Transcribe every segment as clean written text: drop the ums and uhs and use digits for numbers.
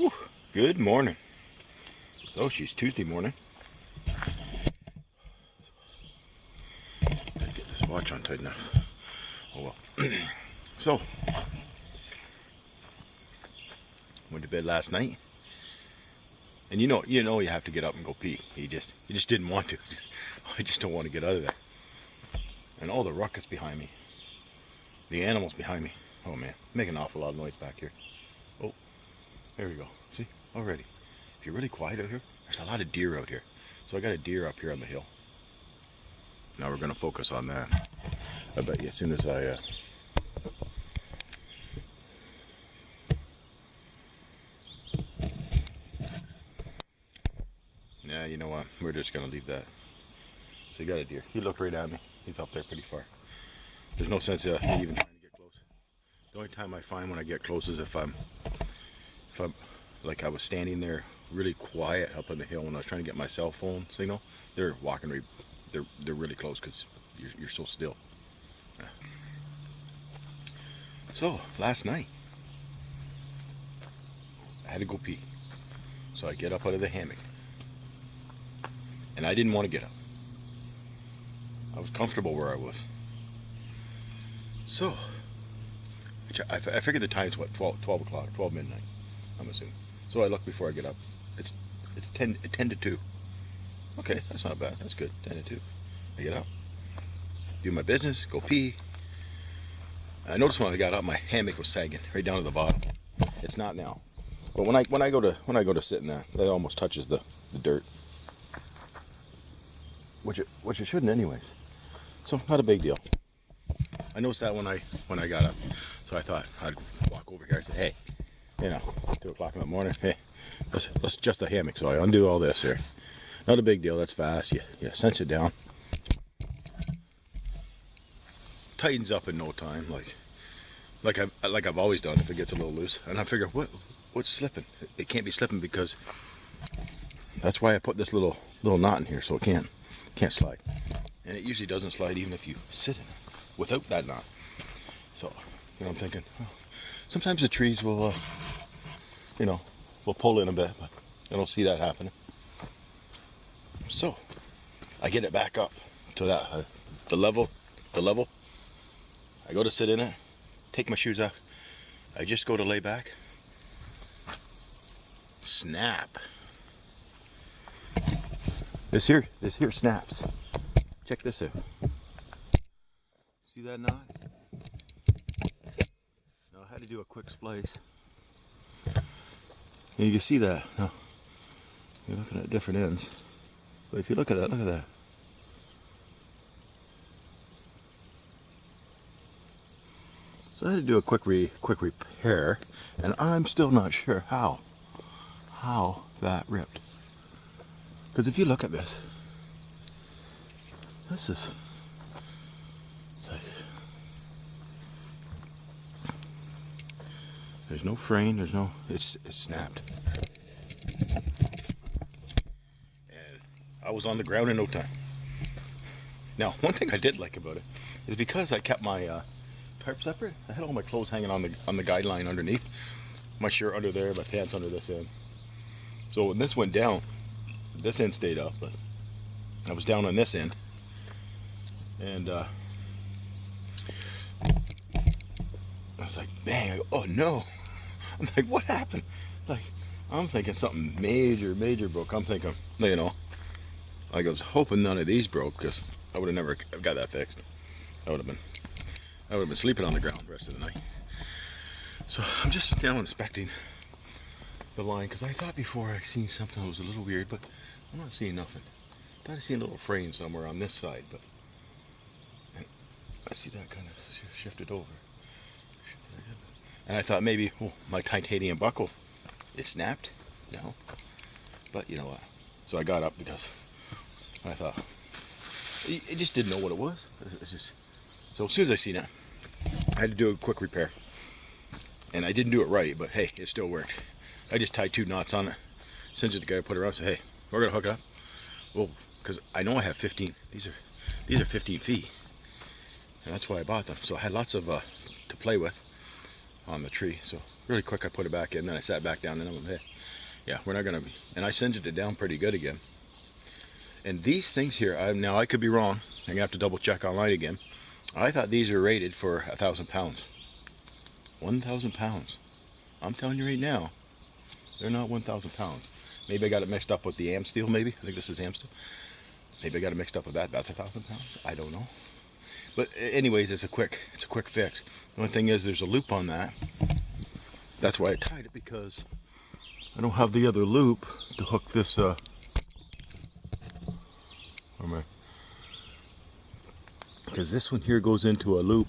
Whew. Good morning. So she's Tuesday morning. Gotta get this watch on tight enough. Oh well. So went to bed last night, and you know you have to get up and go pee. You just didn't want to. I just don't want to get out of there. And all the ruckus behind me, the animals behind me. Oh man, making an awful lot of noise back here. Oh, there we go. See, already. If you're really quiet out here, there's a lot of deer out here. So I got a deer up here on the hill. Now we're gonna focus on that. I bet you as soon as I yeah, you know what? We're just gonna leave that. So you got a deer. He looked right at me. He's up there pretty far. There's no sense me even trying to get close. The only time I find when I get close is if I'm like I was standing there really quiet up on the hill when I was trying to get my cell phone signal. They're walking they're really close because you're so still. Yeah. So last night I had to go pee. So I get up out of the hammock. And I didn't want to get up. I was comfortable where I was. So I figured the time's what, 12 o'clock, 12 midnight, I'm assuming. So I look before I get up. It's 10 to 2. Okay, that's not bad. That's good. 10 to 2. I get up, do my business, go pee. I noticed when I got up, my hammock was sagging right down to the bottom. It's not now, but when I go to sit in that almost touches the dirt, which it shouldn't anyways. So not a big deal. I noticed that when I got up, so I thought I'd walk over here. I said, hey, 2 o'clock in the morning. Hey, let's adjust the hammock. So I undo all this here. Not a big deal. That's fast. You cinch it down. Tightens up in no time, like I've always done if it gets a little loose. And I figure, what's slipping? It can't be slipping because that's why I put this little knot in here so it can't slide. And it usually doesn't slide even if you sit in it without that knot. So I'm thinking, sometimes the trees will will pull in a bit, but I don't see that happening. So I get it back up to that the level. I go to sit in it, take my shoes off. I just go to lay back. Snap. This here snaps. Check this out. See that knot? Now I had to do a quick splice. And you can see that. Now, you're looking at different ends. But if you look at that. So I had to do a quick repair, and I'm still not sure how that ripped. Because if you look at this is like, there's no frame, it's snapped. And I was on the ground in no time. Now, one thing I did like about it is because I kept my tarp separate, I had all my clothes hanging on the guideline underneath. My shirt under there, my pants under this end. So when this went down, this end stayed up, but I was down on this end. And I was like, bang, oh no. I'm like, what happened? Like, I'm thinking something major broke. I'm thinking, I was hoping none of these broke, because I would have never got that fixed. I would have been sleeping on the ground the rest of the night. So I'm just now inspecting the line, because I thought before I seen something that was a little weird, but I'm not seeing nothing. I thought I seen a little frame somewhere on this side, but I see that kind of shifted over. And I thought maybe, my titanium buckle, it snapped. No. But you know what? So I got up because I thought, I just didn't know what it was. It's just, so as soon as I seen it, I had to do a quick repair. And I didn't do it right, but hey, it still worked. I just tied 2 knots on it. Sent it to the guy, put it around, said, hey, we're gonna hook it up. Well, because I know I have 15. These are 15 feet. And that's why I bought them. So I had lots of to play with on the tree. So really quick I put it back in, then I sat back down and I'm like, hey, yeah, we're not gonna be, and I singed it down pretty good again. And these things here, now I could be wrong, I'm gonna have to double check online again. I thought these are rated for 1,000 pounds. 1,000 pounds. I'm telling you right now, they're not 1,000 pounds. Maybe I got it mixed up with the am steel, maybe. I think this is am steel. Maybe I got it mixed up with that. That's 1,000 pounds. I don't know. But anyways, it's a quick fix. The only thing is there's a loop on that. That's why I tied it, because I don't have the other loop to hook this because this one here goes into a loop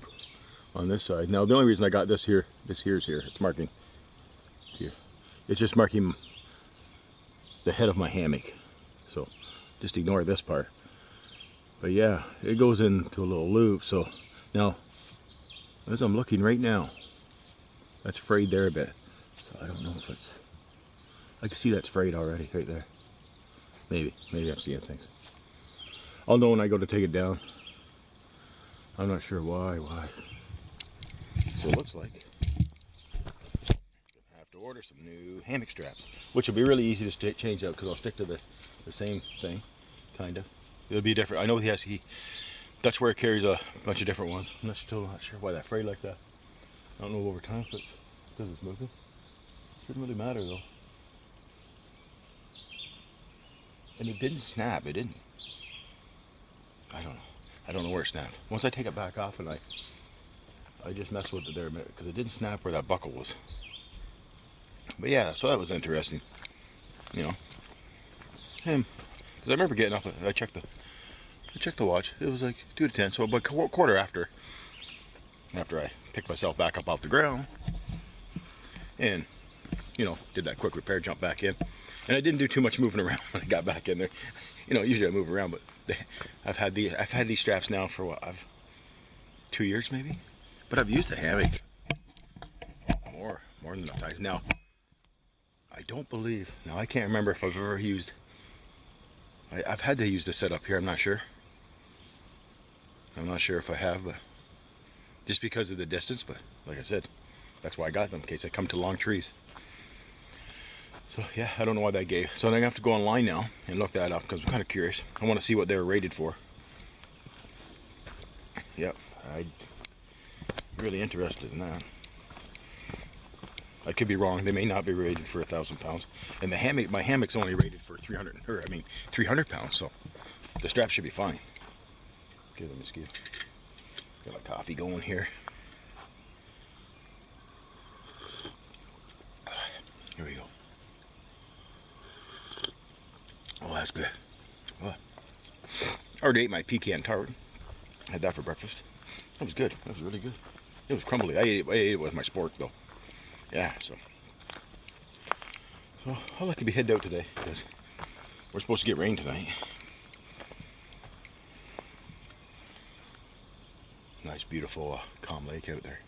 on this side. Now the only reason I got this here's here. It's marking here. It's just marking the head of my hammock. So just ignore this part. But yeah, it goes into a little loop. So now, as I'm looking right now, that's frayed there a bit. So I don't know if it's, I can see that's frayed already right there. Maybe I'm seeing things. I'll know when I go to take it down. I'm not sure why. So it looks like I have to order some new hammock straps, which will be really easy to change out because I'll stick to the same thing, kind of. It'll be different. I know Dutchware carries a bunch of different ones. I'm still not sure why that frayed like that. I don't know over time, but because it's moving. Shouldn't really matter though. And it didn't snap. It didn't. I don't know. I don't know where it snapped. Once I take it back off and I just messed with it there a minute because it didn't snap where that buckle was. But yeah, so that was interesting. You know, because I remember getting up. I checked the watch. It was like 2 to 10. So about a quarter after I picked myself back up off the ground, and you know, did that quick repair, jump back in, and I didn't do too much moving around when I got back in there. You know, usually I move around, but I've had these straps now for what, 2 years maybe, but I've used the hammock more than enough times. Now I don't believe, now I can't remember if I've ever used, I've had to use the setup here. I'm not sure if I have, but just because of the distance. But like I said, that's why I got them, in case I come to long trees. So yeah, I don't know why that gave. So I'm gonna have to go online now and look that up because I'm kind of curious. I want to see what they were rated for. Yep, I'm really interested in that. I could be wrong. They may not be rated for 1,000 pounds. And the hammock, my hammock's only rated for 300 pounds. So the strap should be fine. Okay, let me just got my coffee going here. Here we go. Oh, that's good. Oh. I already ate my pecan tart. Had that for breakfast. That was good. That was really good. It was crumbly. I ate it with my spork though. Yeah, so I'll lucky be headed out today because we're supposed to get rain tonight. Nice, beautiful, calm lake out there.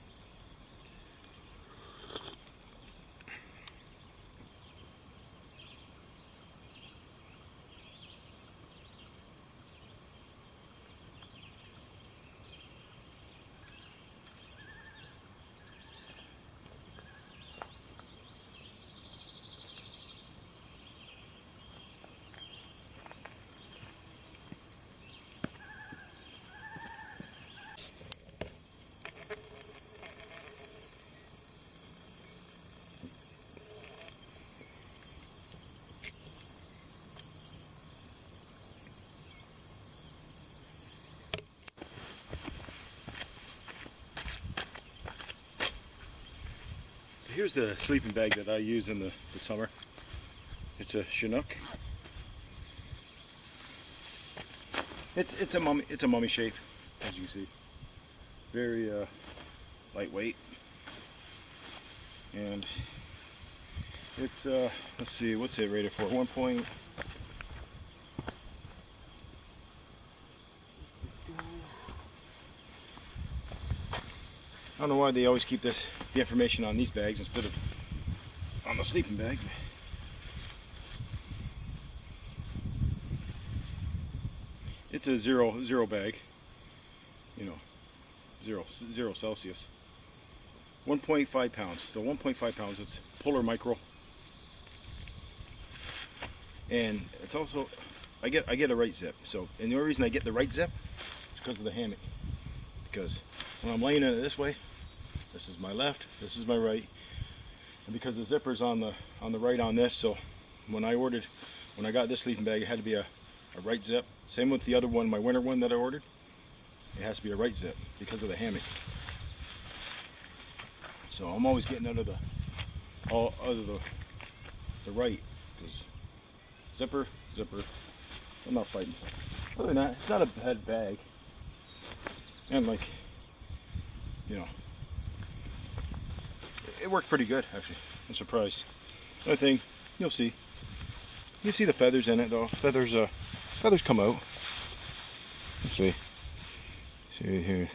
Here's the sleeping bag that I use in the summer. It's a Chinook. It's a mummy shape, as you can see. Very lightweight, and it's let's see, what's it rated for? 1 point. I don't know why they always keep the information on these bags instead of on the sleeping bag. It's a zero bag, you know, zero Celsius. 1.5 pounds. So 1.5 pounds, it's polar micro. And it's also, I get a right zip. So, and the only reason I get the right zip is because of the hammock. Because when I'm laying in it this way, this is my left, this is my right. And because the zipper's on the right on this, so when I got this sleeping bag, it had to be a right zip. Same with the other one, my winter one that I ordered. It has to be a right zip because of the hammock. So I'm always getting out of the right, because zipper. I'm not fighting. Other than that, it's not a bad bag. And like, you know, it worked pretty good actually. I'm surprised. Another thing, you'll see the feathers in it though. Feathers come out. Let's see. See here.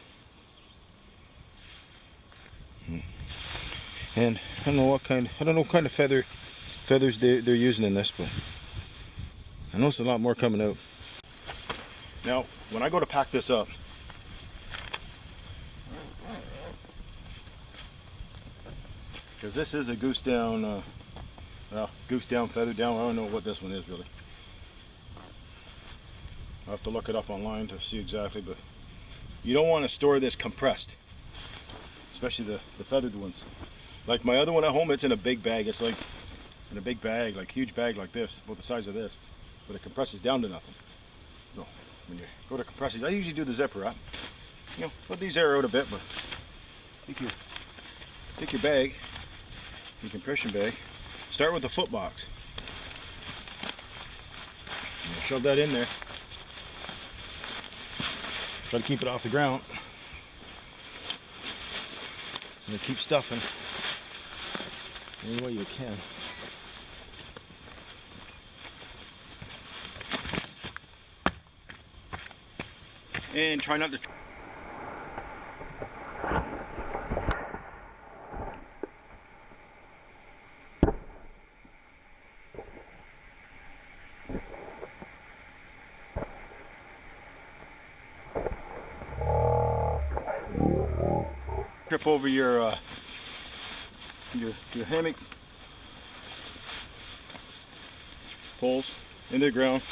And I don't know what kind of feathers they're using in this, but I noticed a lot more coming out. Now, when I go to pack this up, because this is a goose down, feather down. I don't know what this one is really. I'll have to look it up online to see exactly, but you don't want to store this compressed, especially the feathered ones. Like my other one at home, it's in a big bag. It's like in a big bag, like huge bag like this, about the size of this, but it compresses down to nothing. So when you go to compress these, I usually do the zipper up. You know, let these air out a bit, but take your bag, your compression bag, start with the foot box. And shove that in there. Try to keep it off the ground. And keep stuffing any way you can. And try not to trip over your hammock poles into the ground.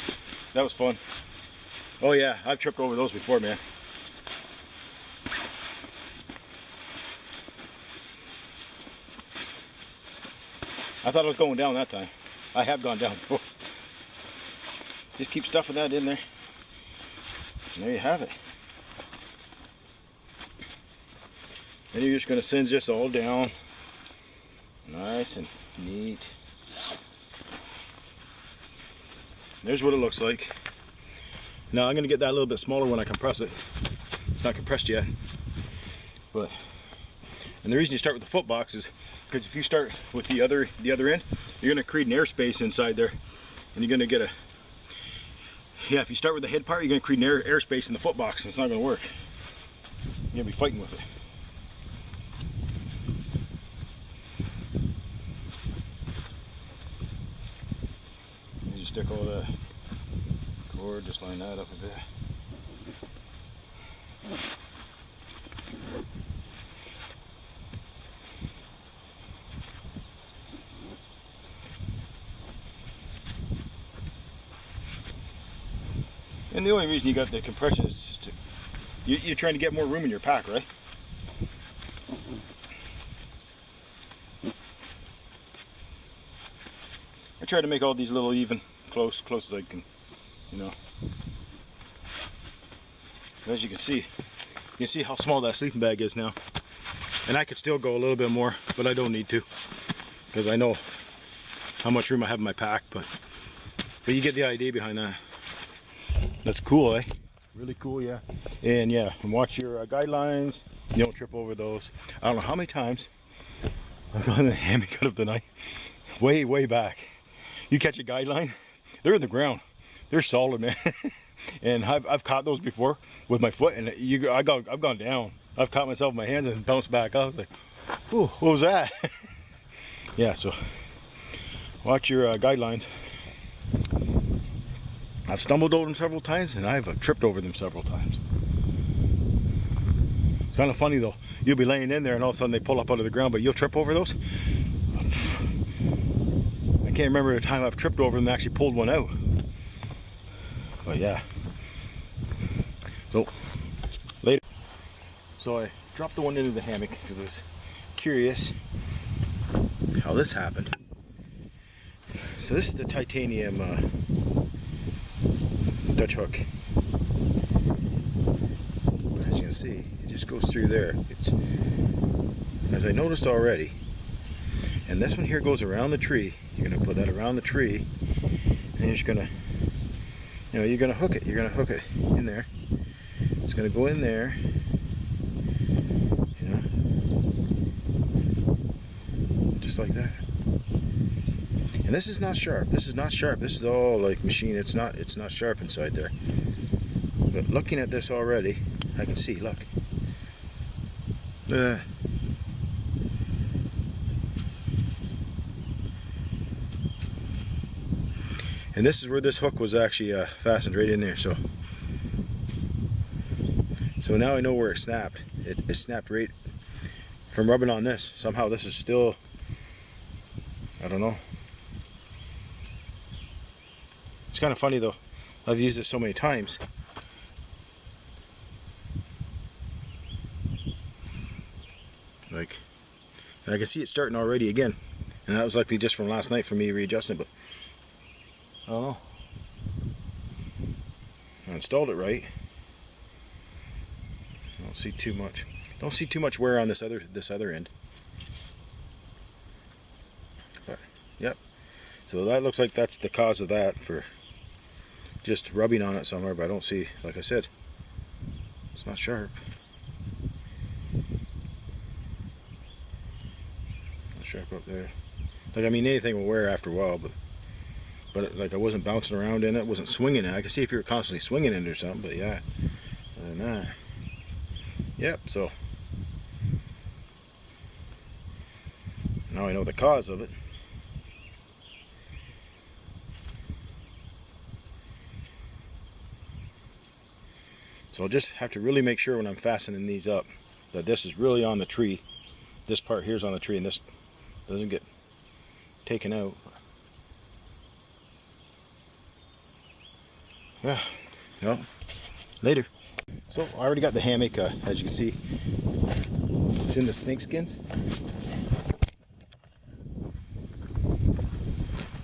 That was fun. Oh yeah, I've tripped over those before, man. I thought I was going down that time. I have gone down before. Just keep stuffing that in there. And there you have it. And you're just going to singe this all down. Nice and neat. There's what it looks like. Now I'm going to get that a little bit smaller when I compress it. It's not compressed yet. And the reason you start with the foot box is because if you start with the other end, you're going to create an airspace inside there. And you're going to get if you start with the head part, you're going to create an airspace in the foot box, and it's not going to work. You're going to be fighting with it. You just stick all the cord, just line that up a bit. And the only reason you got the compression is just to, you're trying to get more room in your pack, right? I try to make all these little even, close as I can, you know. As you can see how small that sleeping bag is now. And I could still go a little bit more, but I don't need to, because I know how much room I have in my pack. But you get the idea behind that. That's cool, eh? Really cool, yeah. And yeah, and watch your guidelines. You don't trip over those. I don't know how many times I've gotten the hammock out of the night. Way back. You catch a guideline, they're in the ground. They're solid, man. And I've caught those before with my foot, and I've gone down. I've caught myself in my hands and bounced back up. I was like, ooh, what was that? Yeah, so watch your guidelines. I've stumbled over them several times, and I've tripped over them several times. Kind of funny though. You'll be laying in there and all of a sudden they pull up out of the ground, but you'll trip over those. I can't remember the time I've tripped over them and actually pulled one out. But yeah. So later. So I dropped the one into the hammock because I was curious how this happened. So this is the titanium Dutch hook. As you can see, it just goes through there. It's, as I noticed already, and this one here goes around the tree. You're gonna put that around the tree, and you're just gonna, you know, you're gonna hook it. You're gonna hook it in there. It's gonna go in there. You know, just like that. And this is not sharp. This is not sharp. This is all like machine. It's not sharp inside there. But looking at this already, I can see. Look. And this is where this hook was actually fastened right in there. So now I know where it snapped. It snapped right from rubbing on this. Somehow this is still, I don't know. It's kind of funny though. I've used it so many times. Like, and I can see it starting already again. And that was likely just from last night for me readjusting it, but I don't know. I installed it right. I don't see too much. Don't see too much wear on this other end. But yep. So that looks like that's the cause of that, for just rubbing on it somewhere, but I don't see, like I said, it's not sharp. Not sharp up there. Like, I mean, anything will wear after a while, but like I wasn't bouncing around in it, wasn't swinging it. I could see if you were constantly swinging it or something, but yeah, other than that, yep. So now I know the cause of it. So I'll just have to really make sure when I'm fastening these up that this is really on the tree. This part here is on the tree and this doesn't get taken out. Yeah, well, later. So I already got the hammock, as you can see. It's in the snake skins.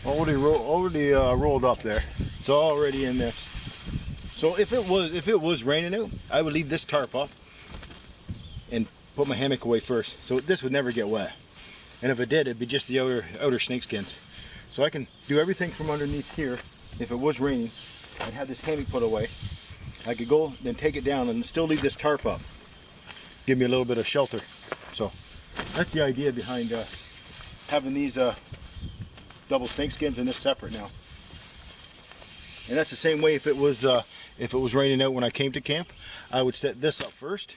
Already rolled up there. It's already in this. So if it was raining out, I would leave this tarp up and put my hammock away first, so this would never get wet. And if it did, it'd be just the outer snake skins. So I can do everything from underneath here. If it was raining, I'd have this hammock put away. I could go then take it down and still leave this tarp up. Give me a little bit of shelter. So that's the idea behind having these double snake skins and this separate now. And that's the same way if it was raining out when I came to camp. I would set this up first,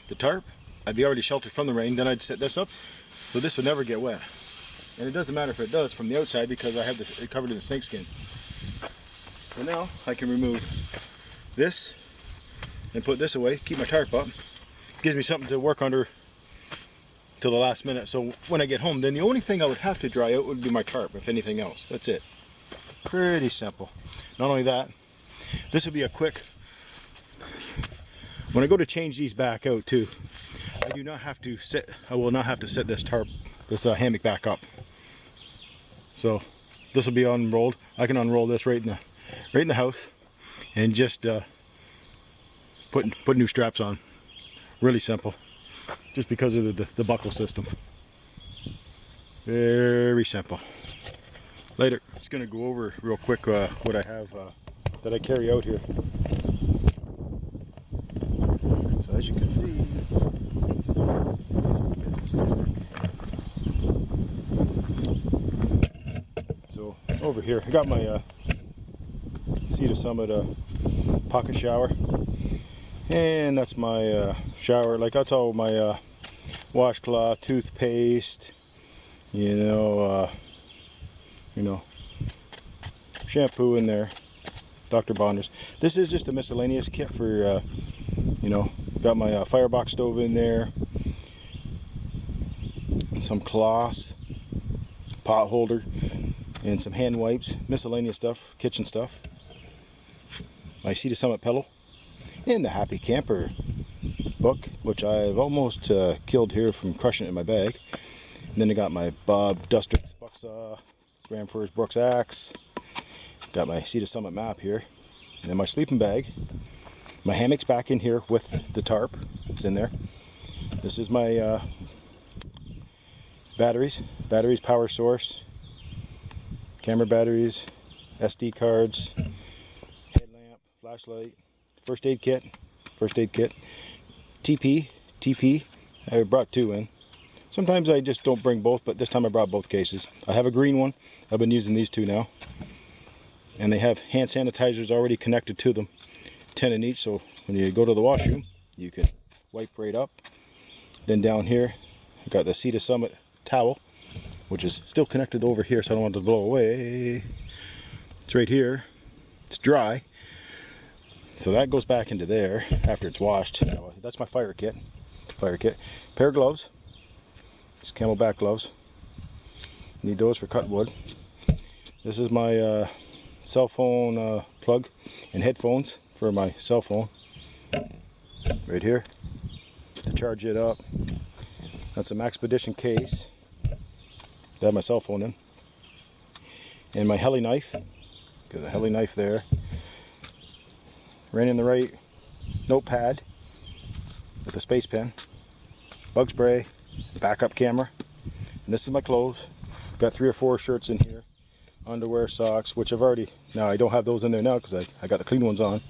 the tarp. I'd be already sheltered from the rain, then I'd set this up, so this would never get wet. And it doesn't matter if it does from the outside because I have this covered in the snakeskin. So now I can remove this and put this away, keep my tarp up. Gives me something to work under till the last minute. So when I get home, then the only thing I would have to dry out would be my tarp, if anything else. That's it. Pretty simple. Not only that, this would be a quick, when I go to change these back out too, I will not have to set this tarp, this hammock back up. So this will be unrolled. I can unroll this right in the house and just put new straps on. Really simple, just because of the buckle system. Very simple. Later. Just gonna go over real quick what I have that I carry out here. So as you can see, so over here I got my Sea to Summit pocket shower, and that's my shower. Like, that's all my washcloth, toothpaste, you know, shampoo in there, Dr. Bonner's. This is just a miscellaneous kit for You know, got my firebox stove in there, some cloths, pot holder, and some hand wipes, miscellaneous stuff, kitchen stuff. My Sea to Summit pillow, and the Happy Camper book, which I've almost killed here from crushing it in my bag. And then I got my Bob Duster buck saw, Graham Furze Brooks axe, got my Sea to Summit map here, and then my sleeping bag. My hammock's back in here with the tarp. It's in there. This is my batteries, power source, camera batteries, SD cards, headlamp, flashlight, first aid kit, TP. I brought 2 in. Sometimes I just don't bring both, but this time I brought both cases. I have a green one. I've been using these 2 now. And they have hand sanitizers already connected to them. 10 in each, so when you go to the washroom, you can wipe right up. Then down here, I got the Sea to Summit towel, which is still connected over here, so I don't want it to blow away. It's right here. It's dry. So that goes back into there after it's washed. So that's my fire kit. Pair of gloves. Just camelback gloves. Need those for cut wood. This is my cell phone plug and headphones for my cell phone. Right here. To charge it up. That's a Maxpedition case. I have my cell phone in. And my heli knife. Got a heli knife there. Ran in the right notepad with a space pen, bug spray, backup camera, and this is my clothes. Got 3 or 4 shirts in here, underwear, socks, which I've already, now I don't have those in there now because I got the clean ones on,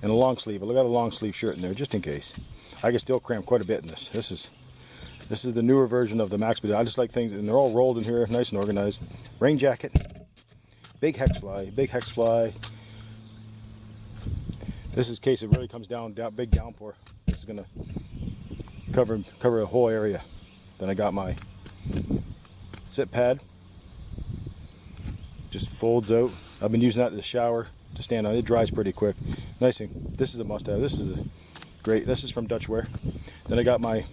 and a long sleeve. I got a long sleeve shirt in there just in case. I can still cram quite a bit in this. This is the newer version of the Maxpedition. I just like things, and they're all rolled in here, nice and organized. Rain jacket, big hex fly. This is in case it really comes down, big downpour. This is gonna cover a whole area. Then I got my sit pad. Just folds out. I've been using that in the shower to stand on. It dries pretty quick. Nice thing. This is a must-have. This is from Dutch Wear. Then I got my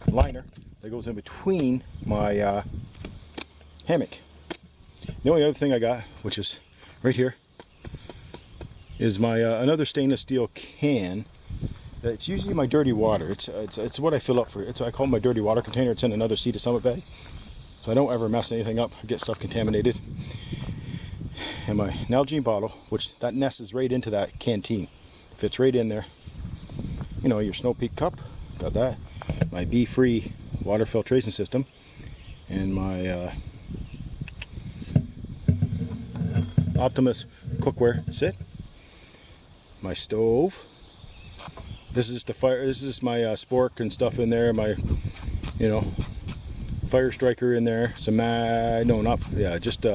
liner that goes in between my hammock. The only other thing I got, which is right here, is my another stainless steel can. It's usually my dirty water. It's what I fill up for. I call it my dirty water container. It's in another Sea to Summit bag, so I don't ever mess anything up, get stuff contaminated. And my Nalgene bottle, which that nests right into that canteen, fits right in there. You know, your Snow Peak cup, got that. My Be-Free water filtration system, and my Optimus cookware sit. My stove. This is just a fire. This is my spork and stuff in there. My, fire striker in there. Some just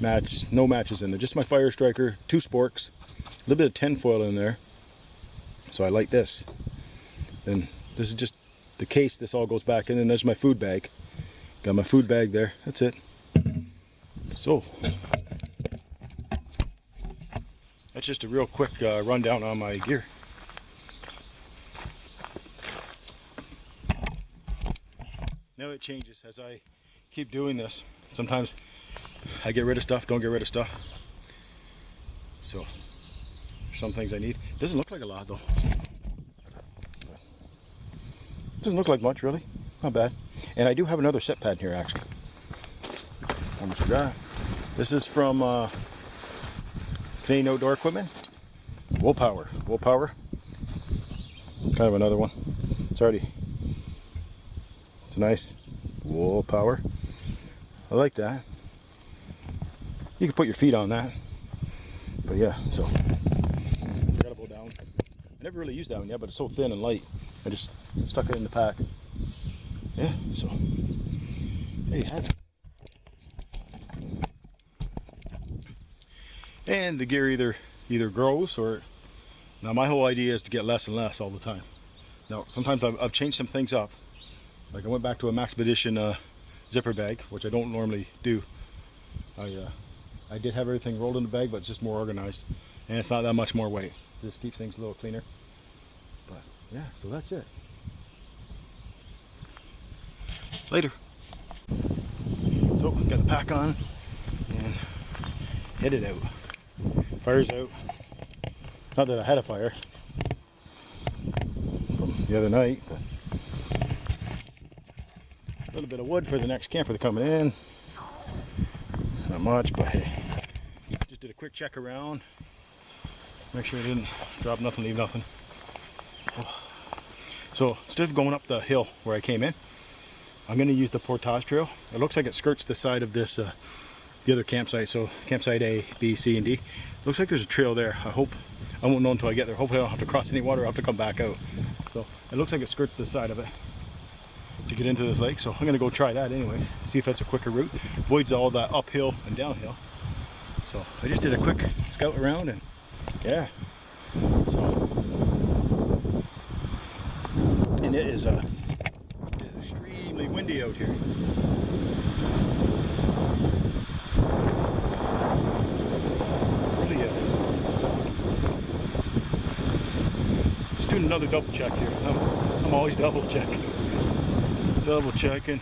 match. No matches in there. Just my fire striker. 2 sporks. A little bit of tin foil in there. So I like this. Then this is just the case. This all goes back in. And there's my food bag. Got my food bag there. That's it. So. That's just a real quick rundown on my gear. Now it changes as I keep doing this. Sometimes I get rid of stuff, don't get rid of stuff. So, some things I need. Doesn't look like a lot though. Doesn't look like much really. Not bad. And I do have another set pad here actually. Almost forgot. This is from Canadian Outdoor Equipment. Willpower. Kind of another one. It's nice. Willpower. I like that. You can put your feet on that. But yeah, so forgettable down. I never really used that one yet, but it's so thin and light. I just stuck it in the pack. Yeah, so there you have it. And the gear either grows or, now my whole idea is to get less and less all the time. Now sometimes I've changed some things up. Like I went back to a Maxpedition zipper bag, which I don't normally do. I did have everything rolled in the bag, but it's just more organized, and it's not that much more weight. Just keeps things a little cleaner. But yeah, so that's it. Later. So got the pack on and headed out. Fire's out. Not that I had a fire from the other night, but a little bit of wood for the next camper that's coming in. Not much, but hey, just did a quick check around. Make sure I didn't drop nothing, leave nothing. So instead of going up the hill where I came in, I'm going to use the portage trail. It looks like it skirts the side of this, the other campsite. So campsite A, B, C, and D. Looks like there's a trail there. I hope, I won't know until I get there. Hopefully I don't have to cross any water. I'll have to come back out. So it looks like it skirts the side of it to get into this lake. So I'm going to go try that anyway. See if that's a quicker route. Avoids all that uphill and downhill. So I just did a quick scout around and yeah. So, and it is extremely windy out here. Really just doing another double check here. I'm always double checking. Double checking.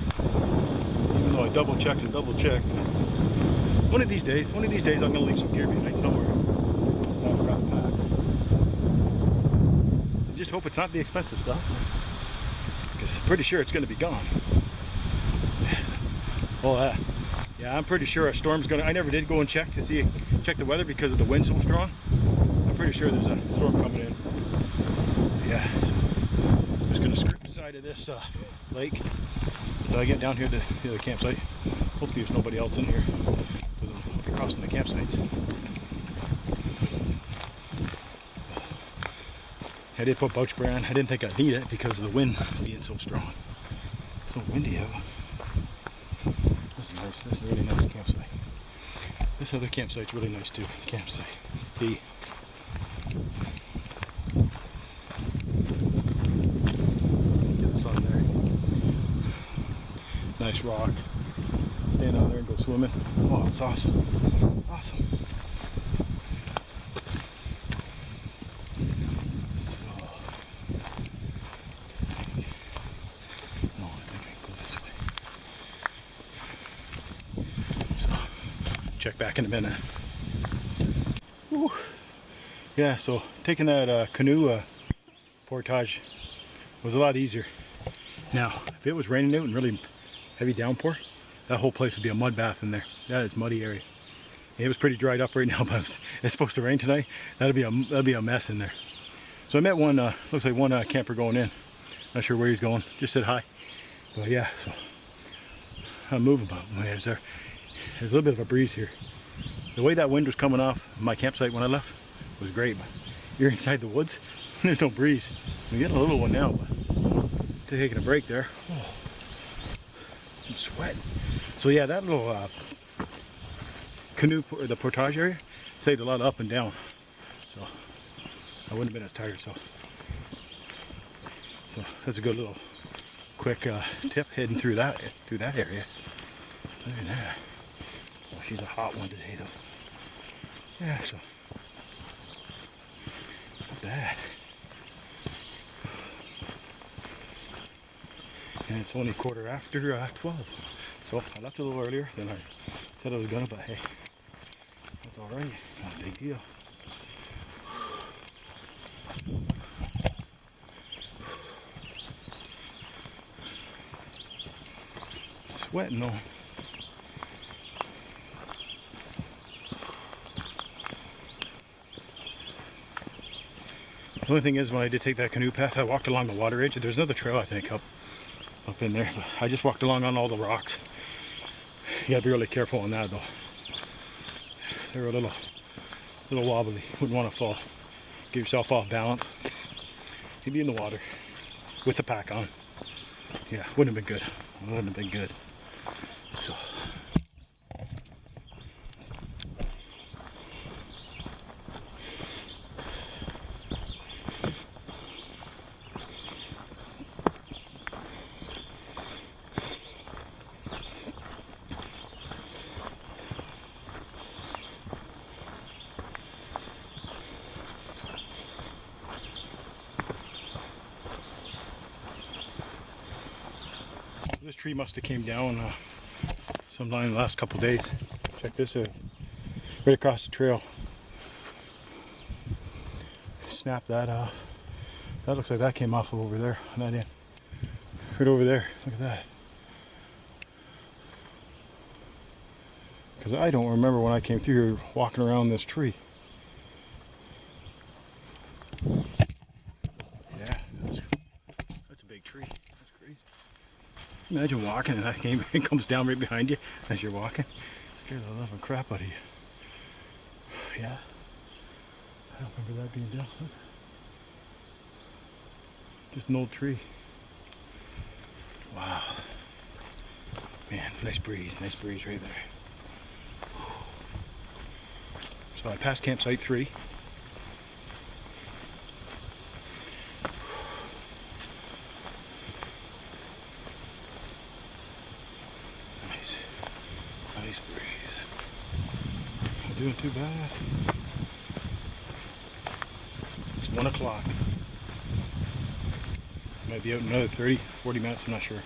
Even though I double checked and double checked. One of these days I'm gonna leave some gear behind somewhere. I just hope it's not the expensive stuff. Because I'm pretty sure it's gonna be gone. Well, yeah, I'm pretty sure a storm's gonna. I never did go and check the weather because of the wind so strong. I'm pretty sure there's a storm coming in. Yeah, so I'm just gonna skirt the side of this lake until I get down here to the other campsite. Hopefully there's nobody else in here because I'll be crossing the campsites. I did put bug spray on. I didn't think I'd need it because of the wind being so strong. It's so windy out. This is nice. This is a really nice campsite. This other campsite's really nice too. Campsite B. Get the sun there. Nice rock. Stand out there and go swimming. Oh, it's awesome. Awesome. Check back in a minute. Whew. Yeah, so taking that canoe portage was a lot easier. Now, if it was raining out and really heavy downpour, that whole place would be a mud bath in there. That is muddy area. It was pretty dried up right now, but it's supposed to rain tonight. That'd be a mess in there. So I met one, looks like one camper going in. Not sure where he's going. Just said hi. But yeah, so I'm moving about. There's a little bit of a breeze here. The way that wind was coming off my campsite when I left was great, but you're inside the woods, there's no breeze. I'm getting a little one now, but taking a break there. Oh, I'm sweating. So yeah, that little canoe, or the portage area, saved a lot of up and down. So I wouldn't have been as tired. So that's a good little quick tip heading through that area. Look at that. Oh, she's a hot one today though. Yeah, so not bad. And it's only 12:15. So I left a little earlier than I said I was gonna, but hey, that's alright. Not a big deal. Sweating though. The only thing is, when I did take that canoe path, I walked along the water edge. There's another trail, I think, up in there. But I just walked along on all the rocks. You gotta be really careful on that, though. They're a little wobbly. Wouldn't want to fall. Get yourself off balance. You'd be in the water with the pack on. Yeah, wouldn't have been good. Wouldn't have been good. So. tree must have came down sometime in the last couple days. Check this out. Right across the trail. Snap that off. That looks like that came off of over there on that end. Right over there. Look at that. Because I don't remember when I came through here walking around this tree. Yeah, that's a big tree. That's crazy. Imagine walking and it comes down right behind you as you're walking. Scare the living crap out of you. Yeah. I don't remember that being down. Look. Just an old tree. Wow. Man, nice breeze right there. So I passed campsite 3. Nice breeze. Not doing too bad. It's 1 o'clock. Might be out in another 30, 40 minutes, I'm not sure.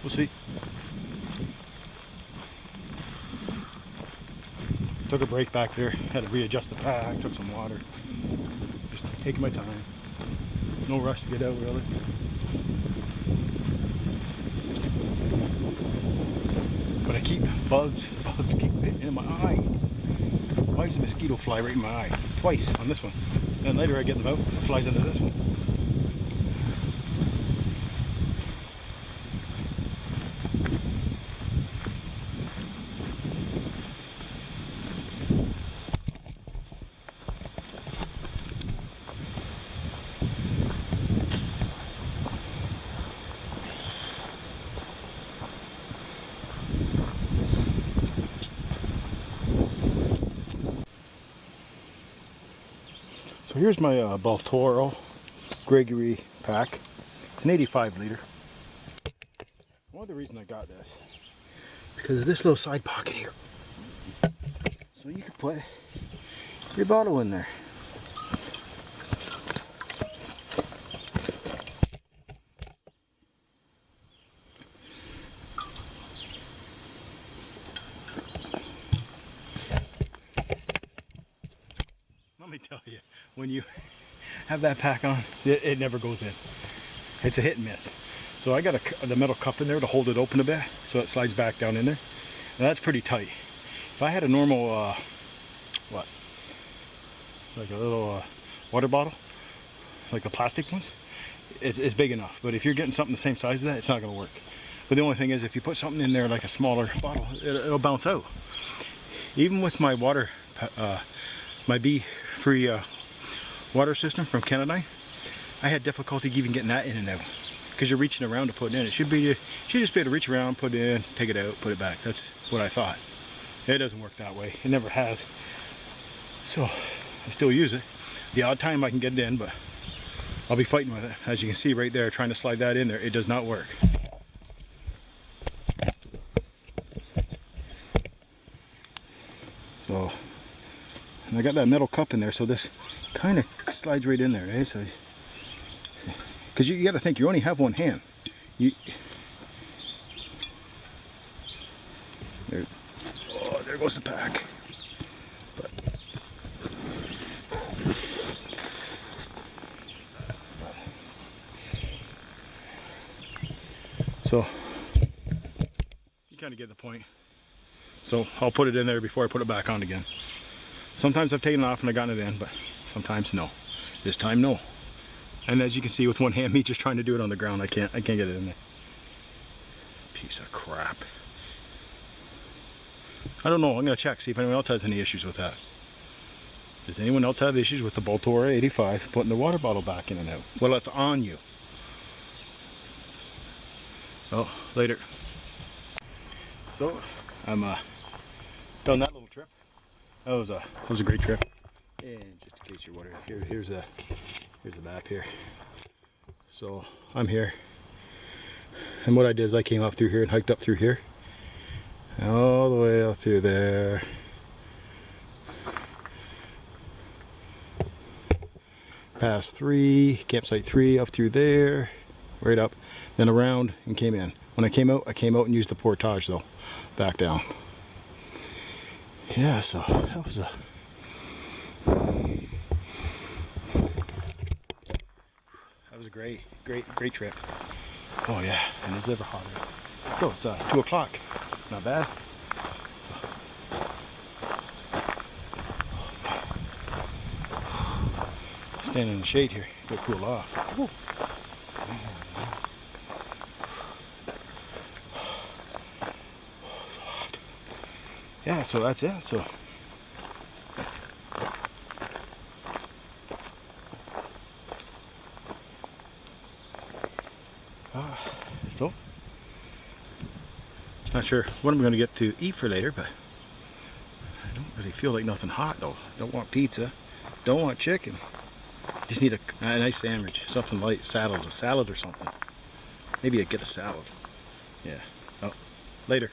We'll see. Took a break back there, had to readjust the pack, took some water. Just taking my time. No rush to get out really. But I keep bugs keep hitting in my eye. Why does a mosquito fly right in my eye? Twice on this one. Then later I get them out, it flies into this one. So here's my Baltoro Gregory pack. It's an 85 liter. One of the reasons I got this, because of this little side pocket here. So you can put your bottle in there. Let me tell you, when you have that pack on, it never goes in. It's a hit and miss. So I got the metal cup in there to hold it open a bit so it slides back down in there. And that's pretty tight. If I had a normal, like a little water bottle, like the plastic ones, it's big enough. But if you're getting something the same size as that, it's not going to work. But the only thing is, if you put something in there like a smaller bottle, it'll bounce out. Even with my water, my bee-free water system from Canada, I had difficulty even getting that in and out because you're reaching around to put it in. It should just be able to reach around, put it in, take it out, put it back. That's what I thought. It doesn't work that way. It never has. So I still use it. The odd time I can get it in, but I'll be fighting with it. As you can see right there, trying to slide that in there, it does not work. So, and I got that metal cup in there, so this kind of slides right in there, eh? So, because you got to think, you only have one hand. There goes the pack. So, you kind of get the point. So I'll put it in there before I put it back on again. Sometimes I've taken it off and I've gotten it in, but sometimes no. This time, no. And as you can see with one hand, me just trying to do it on the ground, I can't get it in there. Piece of crap. I don't know, I'm gonna check, see if anyone else has any issues with that. Does anyone else have issues with the Baltoro 85 putting the water bottle back in and out? Well, it's on you. Oh, later. So, I'm done that little trip. That was a great trip. And just in case you're wondering, here's the map here. So I'm here, and what I did is I came up through here and hiked up through here, all the way up through there. Past 3, campsite 3, up through there, right up, then around and came in. When I came out and used the portage though, back down. Yeah, so that was a great trip. Oh yeah, and it's ever hotter. So it's 2 o'clock. Not bad. Stand in the shade here, go cool off. Woo. Yeah, so that's it. So so not sure what I'm going to get to eat for later, but I don't really feel like nothing hot though. Don't want pizza, don't want chicken. Just need a nice sandwich, something light, a salad or something. Maybe I get a salad. Yeah. Oh, later.